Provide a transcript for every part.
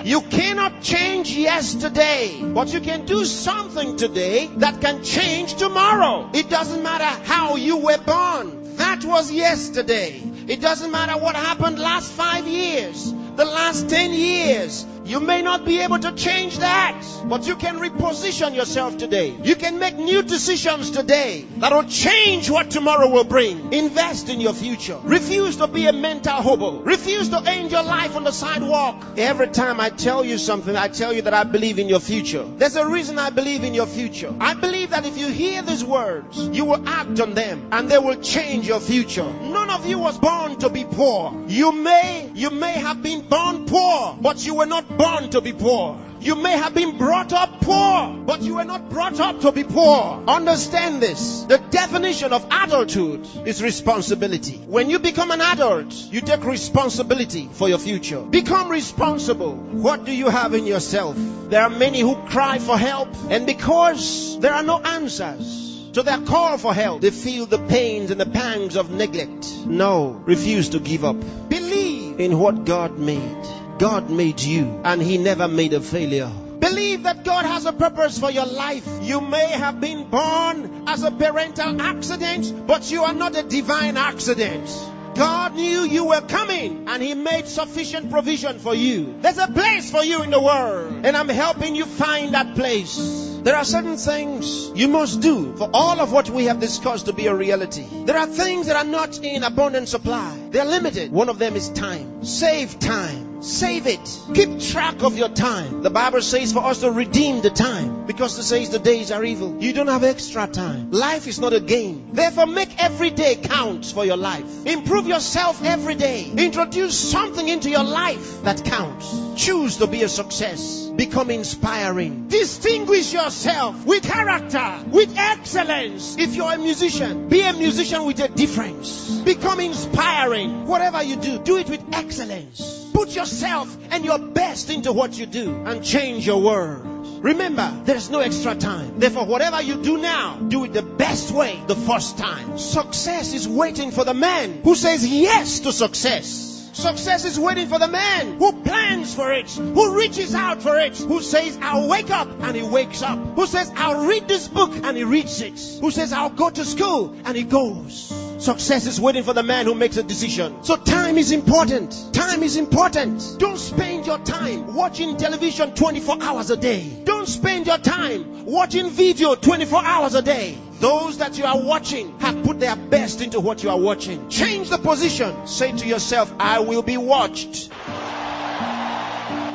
You cannot change yesterday, but you can do something today that can change tomorrow. It doesn't matter how you were born. That was yesterday. It doesn't matter what happened last 5 years, the last 10 years. You may not be able to change that, but you can reposition yourself today. You can make new decisions today that will change what tomorrow will bring. Invest in your future. Refuse to be a mental hobo. Refuse to end your life on the sidewalk. Every time I tell you something, I tell you that I believe in your future. There's a reason I believe in your future. I believe that if you hear these words, you will act on them and they will change your future. None of you was born to be poor. You may have been born poor, but you were not born to be poor. You may have been brought up poor, but you were not brought up to be poor. Understand this. The definition of adulthood is responsibility. When you become an adult, you take responsibility for your future. Become responsible. What do you have in yourself? There are many who cry for help, and because there are no answers to their call for help, they feel the pains and the pangs of neglect. No, refuse to give up. Believe in what God made. God made you, and He never made a failure. Believe that God has a purpose for your life. You may have been born as a parental accident, but you are not a divine accident. God knew you were coming, and He made sufficient provision for you. There's a place for you in the world, and I'm helping you find that place. There are certain things you must do for all of what we have discussed to be a reality. There are things that are not in abundant supply. They're limited. One of them is time. Save time. Save it. Keep track of your time. The Bible says for us to redeem the time, because it says the days are evil. You don't have extra time. Life is not a game. Therefore, make every day count for your life. Improve yourself every day. Introduce something into your life that counts. Choose to be a success. Become inspiring. Distinguish yourself with character, with excellence. If you're a musician, be a musician with a difference. Become inspiring. Whatever you do, do it with excellence. Put yourself and your best into what you do and change your world. Remember, there's no extra time. Therefore, whatever you do now, do it the best way the first time. Success is waiting for the man who says yes to success. Success is waiting for the man who plans for it, who reaches out for it, who says, I'll wake up, and he wakes up. Who says, I'll read this book, and he reads it. Who says, I'll go to school, and he goes. Success is waiting for the man who makes a decision. So time is important. Time is important. Don't spend your time watching television 24 hours a day. Don't spend your time watching video 24 hours a day. Those that you are watching have put their best into what you are watching. Change the position. Say to yourself, I will be watched.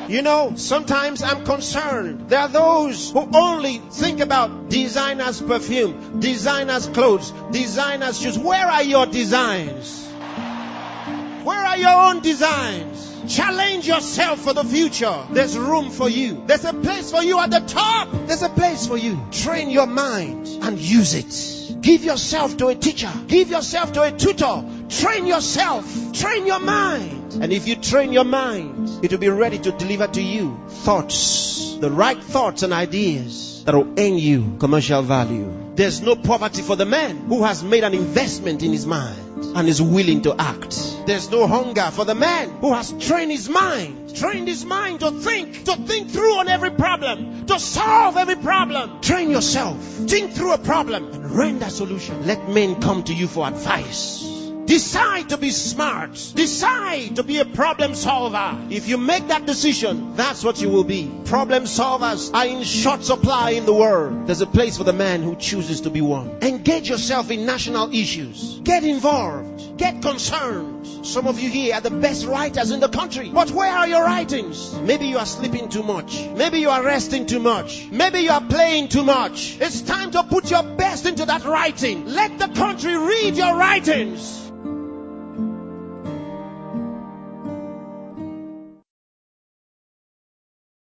You know, sometimes I'm concerned. There are those who only think about designers' perfume, designers' clothes, designers' shoes. Where are your designs? Where are your own designs? Challenge yourself for the future. There's room for you. There's a place for you at the top. There's a place for you. Train your mind and use it. Give yourself to a teacher. Give yourself to a tutor. Train yourself. Train your mind. And if you train your mind, it will be ready to deliver to you thoughts, the right thoughts and ideas that will earn you commercial value. There's no poverty for the man who has made an investment in his mind and is willing to act. There's no hunger for the man who has trained his mind to think through on every problem, to solve every problem. Train yourself. Think through a problem and render a solution. Let men come to you for advice. Decide to be smart. Decide to be a problem solver. If you make that decision, that's what you will be. Problem solvers are in short supply in the world. There's a place for the man who chooses to be one. Engage yourself in national issues. Get involved. Get concerned. Some of you here are the best writers in the country. But where are your writings? Maybe you are sleeping too much. Maybe you are resting too much. Maybe you are playing too much. It's time to put your best into that writing. Let the country read your writings.